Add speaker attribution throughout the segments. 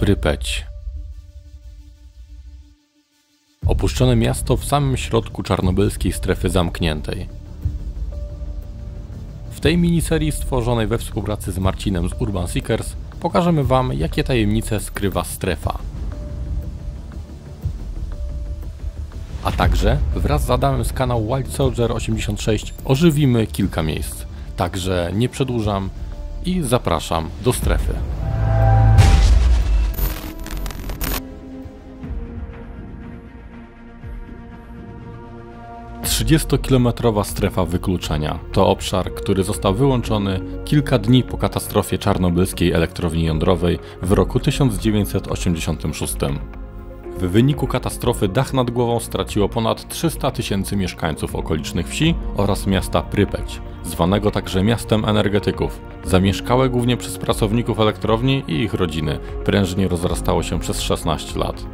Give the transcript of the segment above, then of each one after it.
Speaker 1: Prypeć. Opuszczone miasto w samym środku czarnobylskiej strefy zamkniętej. W tej miniserii stworzonej we współpracy z Marcinem z Urban Seekers pokażemy Wam, jakie tajemnice skrywa strefa. A także wraz z Adamem z kanału Wild Soldier 86 ożywimy kilka miejsc. Także nie przedłużam i zapraszam do strefy. Trzydziestokilometrowa strefa wykluczenia to obszar, który został wyłączony kilka dni po katastrofie czarnobylskiej elektrowni jądrowej w roku 1986. W wyniku katastrofy dach nad głową straciło ponad 300 000 mieszkańców okolicznych wsi oraz miasta Prypeć, zwanego także miastem energetyków. Zamieszkałe głównie przez pracowników elektrowni i ich rodziny, prężnie rozrastało się przez 16 lat.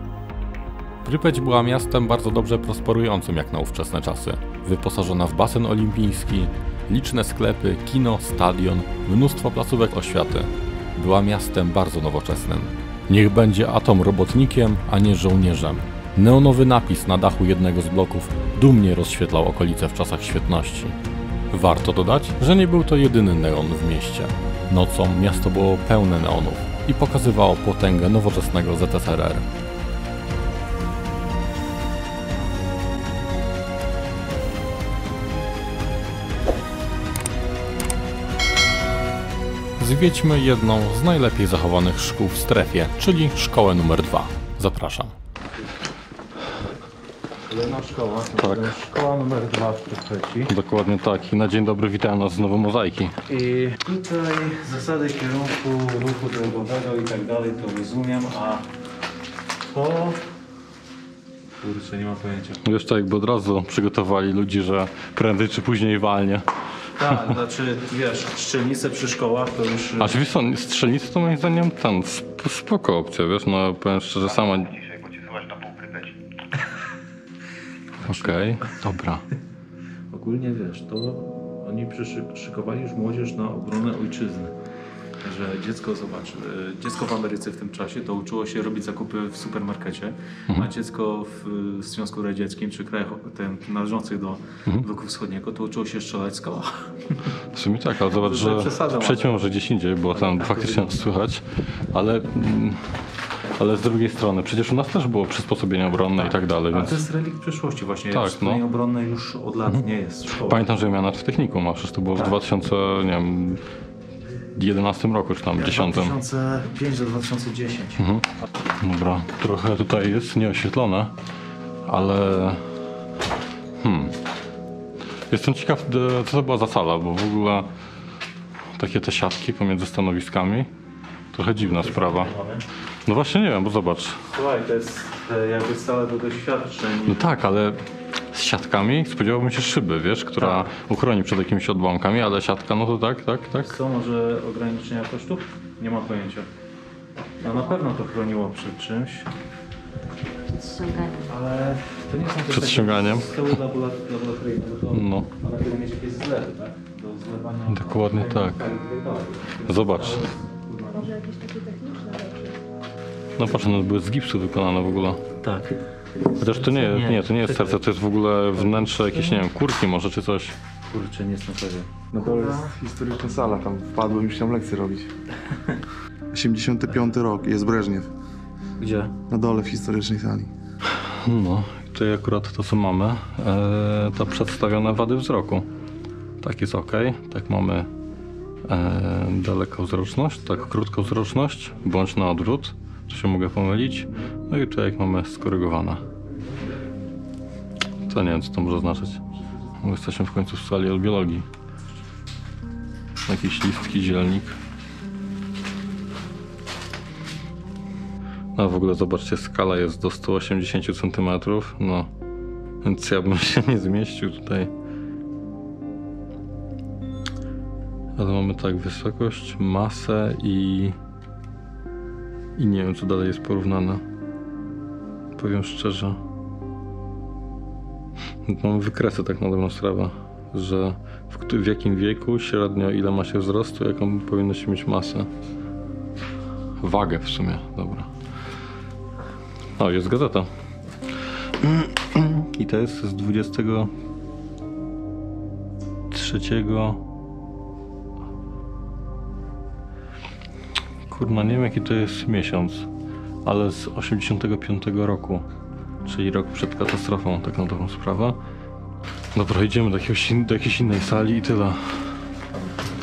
Speaker 1: Prypeć była miastem bardzo dobrze prosperującym jak na ówczesne czasy. Wyposażona w basen olimpijski, liczne sklepy, kino, stadion, mnóstwo placówek oświaty. Była miastem bardzo nowoczesnym. Niech będzie atom robotnikiem, a nie żołnierzem. Neonowy napis na dachu jednego z bloków dumnie rozświetlał okolice w czasach świetności. Warto dodać, że nie był to jedyny neon w mieście. Nocą miasto było pełne neonów i pokazywało potęgę nowoczesnego ZSRR. Zwiedźmy jedną z najlepiej zachowanych szkół w strefie, czyli szkołę numer 2. Zapraszam.
Speaker 2: Kolejna szkoła,
Speaker 1: Tak.
Speaker 2: Szkoła numer 2 w Prypeci.
Speaker 1: Dokładnie tak. I na dzień dobry witają nas znowu mozaiki.
Speaker 2: I tutaj zasady kierunku ruchu drogowego i tak dalej to rozumiem, a to... Kurczę, nie mam pojęcia.
Speaker 1: Wiesz, tak jakby od razu przygotowali ludzi, że prędzej czy później walnie.
Speaker 2: Tak, znaczy wiesz, strzelnice przy szkołach to już...
Speaker 1: A oczywiście strzelnicy to moim zdaniem spoko opcja, wiesz, no powiem szczerze, sama...
Speaker 3: Dzisiaj, bo ci słychać na pół Prypeci.
Speaker 1: Okej, dobra.
Speaker 2: Ogólnie wiesz, to oni szykowali już młodzież na obronę ojczyzny. Że dziecko, zobacz, dziecko w Ameryce w tym czasie to uczyło się robić zakupy w supermarkecie, a dziecko w Związku Radzieckim czy krajach należących do bloku wschodniego to uczyło się strzelać z koła.
Speaker 1: W sumie tak, ale zobacz, że przejdźmy może gdzieś indziej, bo tam faktycznie słychać, ale z drugiej strony, przecież u nas też było przysposobienie obronne i tak dalej,
Speaker 2: A
Speaker 1: więc...
Speaker 2: to jest relikt przyszłości właśnie,
Speaker 1: Tak,
Speaker 2: szkolenie
Speaker 1: no.
Speaker 2: obronne już od lat nie jest szkoła.
Speaker 1: Pamiętam, że ja miałem nawet w technikum, a przecież to było w 2011 roku, czy tam 10.
Speaker 2: 2005 do 2010.
Speaker 1: Dobra, trochę tutaj jest nieoświetlone, ale... Jestem ciekaw, co to była za sala, bo w ogóle takie te siatki pomiędzy stanowiskami, trochę dziwna sprawa. No właśnie nie wiem, bo zobacz.
Speaker 2: Słuchaj, to jest jakby sala do doświadczeń.
Speaker 1: No tak, ale z siatkami spodziewałbym się szyby, wiesz, która uchroni przed jakimiś odłamkami, ale siatka, no to tak.
Speaker 2: Co, może ograniczenia kosztów? Nie mam pojęcia. No na pewno to chroniło przed czymś. Ale to nie są te
Speaker 1: Przed ściąganiem.
Speaker 2: stoły laboratoryjne, bo to
Speaker 1: No,
Speaker 2: one powinny mieć jakieś zlewy, tak? Do zlewania.
Speaker 1: dokładnie tak. Zobacz.
Speaker 4: Może jakieś takie techniczne rzeczy.
Speaker 1: No patrz, one były z gipsu wykonane w ogóle.
Speaker 2: Tak.
Speaker 1: Chociaż to nie jest serce, to jest w ogóle wnętrze jakieś, nie wiem, kurki może czy coś.
Speaker 2: Kurczę, nie jestem pewien.
Speaker 5: No to jest historyczna sala, tam wpadłem już tam lekcje robić. 85 rok, jest Breżniew.
Speaker 2: Gdzie?
Speaker 5: Na dole w historycznej sali.
Speaker 1: No, tutaj akurat to co mamy, to przedstawione wady wzroku. Tak jest ok, tak mamy dalekowzroczność, tak krótkowzroczność, bądź na odwrót, to się mogę pomylić. No i tutaj jak mamy skorygowane. To nie wiem co to może znaczyć. Bo jesteśmy w końcu w sali od biologii. Jakiś listki, zielnik. No w ogóle zobaczcie, skala jest do 180 cm, no więc ja bym się nie zmieścił tutaj. Ale mamy tak wysokość, masę i nie wiem co dalej jest porównane. Powiem szczerze. Mamy wykresy tak na dobrą sprawę, że w jakim wieku, średnio ile ma się wzrostu, jaką powinno się mieć masę. Wagę w sumie, dobra. O, jest gazeta. I to jest z 23. Kurna, nie wiem jaki to jest miesiąc, ale z 85 roku, czyli rok przed katastrofą, tak na dobrą sprawę. Dobra, idziemy do jakiejś innej sali i tyle.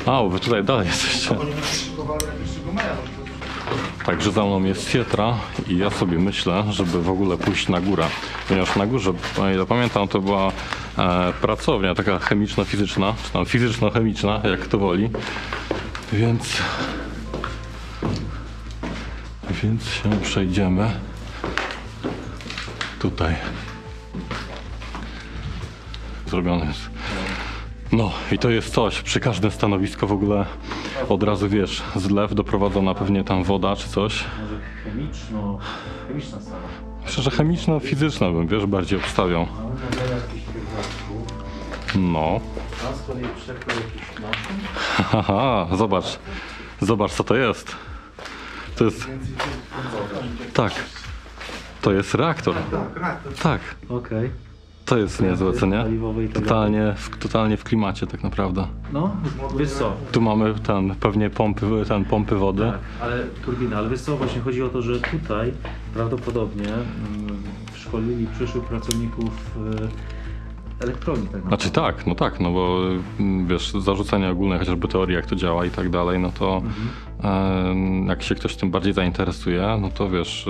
Speaker 1: A, wy tutaj dalej jesteście. Także za mną jest Sietra i ja sobie myślę, żeby w ogóle pójść na górę. Ponieważ na górze, o ile pamiętam, to była pracownia taka chemiczno-fizyczna, czy tam fizyczno-chemiczna, jak kto woli. Więc się przejdziemy tutaj. Zrobione jest. No i to jest coś, przy każdym stanowisku w ogóle od razu wiesz, zlew doprowadzona pewnie tam woda czy coś.
Speaker 2: Może chemiczna sala.
Speaker 1: Myślę, że chemiczno-fizyczna bym, wiesz, bardziej obstawiał.
Speaker 2: Ale może jakiś pierwiastków.
Speaker 1: No.
Speaker 2: A z kolei przekrój jakiś maszyn.
Speaker 1: Haha, zobacz co to jest. To jest... Tak. To jest reaktor. Tak.
Speaker 2: Okej.
Speaker 1: To jest niezłe, co nie?
Speaker 2: Paliwowy i tak dalej.
Speaker 1: Totalnie w klimacie tak naprawdę.
Speaker 2: No, wiesz co?
Speaker 1: Tu mamy pewnie pompy wody.
Speaker 2: Tak, ale turbina, ale wiesz co, właśnie chodzi o to, że tutaj prawdopodobnie szkolili przyszłych pracowników elektroniki. Tak
Speaker 1: Znaczy tak, no bo wiesz, zarzucenie ogólne, chociażby teorii jak to działa i tak dalej, no to jak się ktoś tym bardziej zainteresuje, no to wiesz,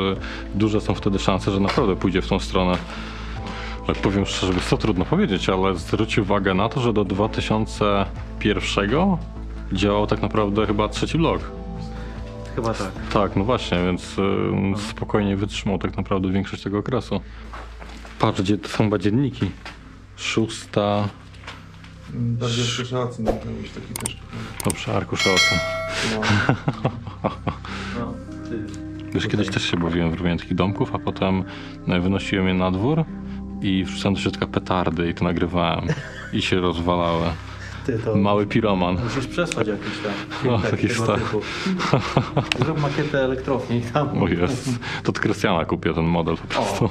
Speaker 1: duże są wtedy szanse, że naprawdę pójdzie w tą stronę. Tak powiem szczerze, jest to trudno powiedzieć, ale zwróć uwagę na to, że do 2001 działał tak naprawdę chyba trzeci blok.
Speaker 2: Chyba tak.
Speaker 1: Tak, no właśnie, więc spokojnie wytrzymał tak naprawdę większość tego okresu. Patrz, gdzie to są chyba dzienniki. 6.
Speaker 5: Bardziej arkuszacy mogą być taki też.
Speaker 1: Dobrze, arkuszacy.
Speaker 5: No.
Speaker 2: No, ty.
Speaker 1: Wiesz, kiedyś też się bawiłem w robieniu takich domków, a potem wynosiłem je na dwór i wrzucałem do środka petardy i to nagrywałem. I się rozwalały.
Speaker 2: Ty to...
Speaker 1: Mały piroman.
Speaker 2: Musisz przesłać jakiś tam.
Speaker 1: No,
Speaker 2: film
Speaker 1: taki
Speaker 2: tego
Speaker 1: stary.
Speaker 2: typu. Zrób makietę elektrowni tam.
Speaker 1: O jest. To od Krystiana kupię ten model po prostu.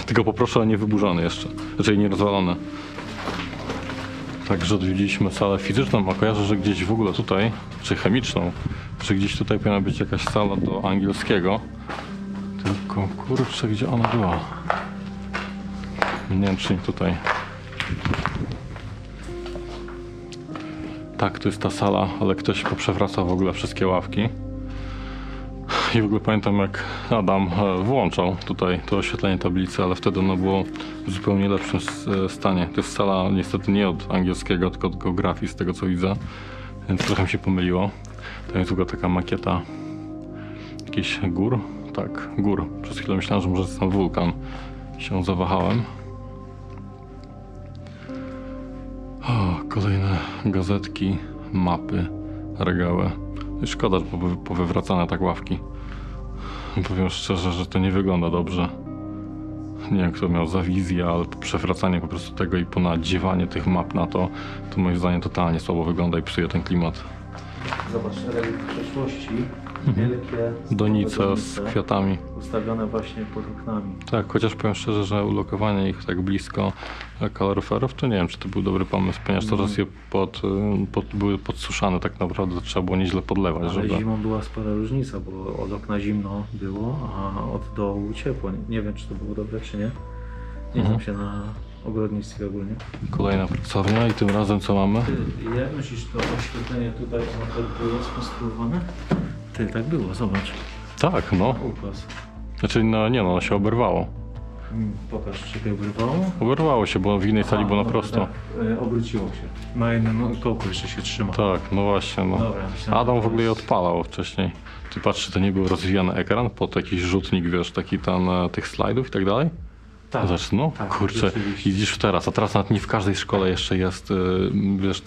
Speaker 1: Tylko poproszę o niewyburzony jeszcze. Znaczy nie rozwalony. Także odwiedziliśmy salę fizyczną, a kojarzę, że gdzieś w ogóle tutaj, czy chemiczną, czy gdzieś tutaj powinna być jakaś sala do angielskiego. Tylko kurczę, gdzie ona była? Nie wiem, czy nie tutaj. Tak, to jest ta sala, ale ktoś poprzewracał w ogóle wszystkie ławki. I w ogóle pamiętam, jak Adam włączał tutaj to oświetlenie tablicy, ale wtedy ono było w zupełnie lepszym stanie. To jest sala niestety nie od angielskiego, tylko od geografii, z tego co widzę. Więc trochę mi się pomyliło. To jest w ogóle taka makieta jakichś gór. Tak, gór. Przez chwilę myślałem, że może jest tam wulkan. Się zawahałem. O, kolejne gazetki, mapy, regały. I szkoda, że powywracane tak ławki. Powiem szczerze, że to nie wygląda dobrze. Nie wiem, kto miał za wizję, ale przewracanie po prostu tego i ponadziewanie tych map na to, to moim zdaniem totalnie słabo wygląda i psuje ten klimat.
Speaker 2: Zobacz, relikt przeszłości. Wielkie
Speaker 1: Donice z kwiatami.
Speaker 2: ustawione właśnie pod oknami.
Speaker 1: Tak, chociaż powiem szczerze, że ulokowanie ich tak blisko kaloryferów, to nie wiem, czy to był dobry pomysł, ponieważ coraz je były podsuszane tak naprawdę, to trzeba było nieźle podlewać,
Speaker 2: Ale
Speaker 1: żeby...
Speaker 2: zimą była spora różnica, bo od okna zimno było, a od dołu ciepło. Nie wiem, czy to było dobre, czy nie. Nie znam się na ogrodnictwie ogólnie.
Speaker 1: Kolejna pracownia i tym razem co mamy?
Speaker 2: Ty, jak myślisz, to oświetlenie tutaj było skonstruowane? Ty, tak było, zobacz.
Speaker 1: Tak, no.
Speaker 2: Układ.
Speaker 1: Znaczy, no nie no, ono się oberwało.
Speaker 2: Pokaż, czy się oberwało?
Speaker 1: Oberwało się, bo w innej sali było na prosto.
Speaker 2: Tak, obróciło się. Na jednym kołku jeszcze się trzyma.
Speaker 1: Tak, no właśnie, no.
Speaker 2: Dobra, myślałem,
Speaker 1: Adam
Speaker 2: że
Speaker 1: w ogóle je odpalał wcześniej. Ty patrz, czy to nie był rozwijany ekran pod jakiś rzutnik, wiesz, taki tam tych slajdów i tak dalej?
Speaker 2: Tak.
Speaker 1: Zobacz, no
Speaker 2: Tak,
Speaker 1: kurczę,
Speaker 2: rzeczywiście.
Speaker 1: widzisz teraz, a teraz nawet nie w każdej szkole jeszcze jest, wiesz,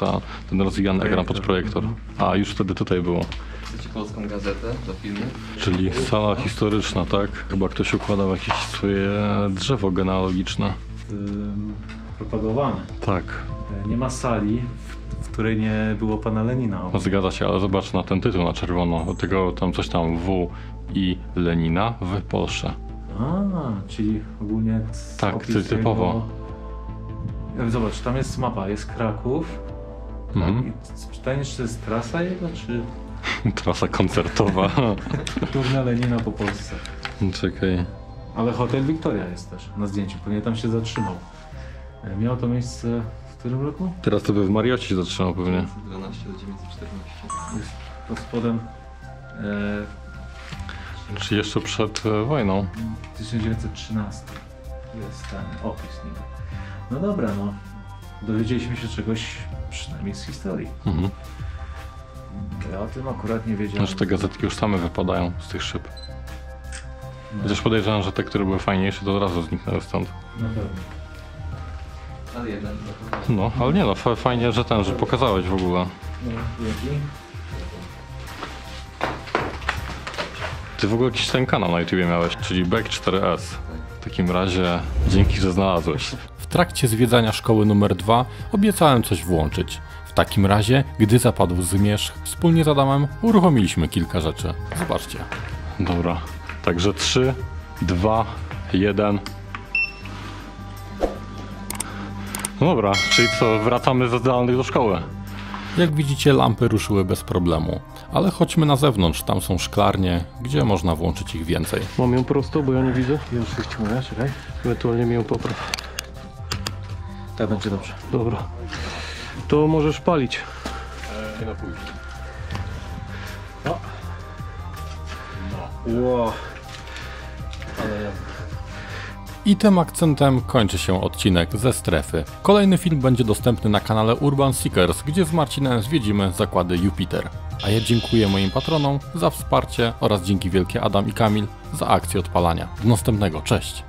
Speaker 1: ten rozwijany ekran pod projektor. A już wtedy tutaj było.
Speaker 6: Chcecie polską gazetę do filmu?
Speaker 1: Czyli sala historyczna, tak? Chyba ktoś układał jakieś swoje drzewo genealogiczne.
Speaker 2: Propagowane.
Speaker 1: Tak,
Speaker 2: Nie ma sali, w której nie było pana Lenina.
Speaker 1: zgadza się, ale zobacz na ten tytuł na czerwono. Od tego tam coś tam W i Lenina w Polsce.
Speaker 2: Czyli ogólnie
Speaker 1: Tak,
Speaker 2: opis
Speaker 1: typowo.
Speaker 2: jego... Zobacz, tam jest mapa, jest Kraków.
Speaker 1: Mhm.
Speaker 2: I pytanie, czy to jest trasa jego, czy
Speaker 1: Trasa koncertowa.
Speaker 2: turnia Lenina po Polsce.
Speaker 1: Czekaj.
Speaker 2: Ale hotel Victoria jest też na zdjęciu, pewnie tam się zatrzymał. Miało to miejsce w którym roku?
Speaker 1: Teraz to by w Mariocie się zatrzymał pewnie.
Speaker 6: 12 do 914.
Speaker 2: Jest pod spodem
Speaker 1: Czy jeszcze przed wojną.
Speaker 2: 1913. Jest ten opis niby. No dobra, no. Dowiedzieliśmy się czegoś przynajmniej z historii.
Speaker 1: Mhm.
Speaker 2: Ja o tym akurat nie wiedziałem.
Speaker 1: Znaczy te gazetki już same wypadają z tych szyb. Chociaż podejrzewam, że te, które były fajniejsze, to od razu zniknęły stąd.
Speaker 2: Na pewno.
Speaker 6: Ale jeden.
Speaker 1: No, ale nie no, fajnie, że że pokazałeś w ogóle.
Speaker 2: No, jaki?
Speaker 1: Ty w ogóle jakiś ten kanał na YouTubie miałeś, czyli Back4S. W takim razie dzięki, że znalazłeś. W trakcie zwiedzania szkoły numer 2 obiecałem coś włączyć. W takim razie, gdy zapadł zmierzch, wspólnie z Adamem uruchomiliśmy kilka rzeczy. Zobaczcie. Dobra, także 3, 2, 1. No dobra, czyli co, wracamy ze zdalnych do szkoły. Jak widzicie, lampy ruszyły bez problemu. Ale chodźmy na zewnątrz, tam są szklarnie, gdzie można włączyć ich więcej.
Speaker 7: Mam ją prosto, bo ja nie widzę.
Speaker 2: Już wyścimuję, czekaj.
Speaker 7: Ewentualnie mi ją popraw.
Speaker 2: Tak będzie dobrze.
Speaker 7: Dobra. To możesz palić.
Speaker 1: Na później.
Speaker 2: Wow.
Speaker 1: I tym akcentem kończy się odcinek ze strefy. Kolejny film będzie dostępny na kanale Urban Seekers, gdzie z Marcinem zwiedzimy zakłady Jupiter. A ja dziękuję moim patronom za wsparcie oraz dzięki wielkie Adam i Kamil za akcję odpalania. Do następnego, cześć!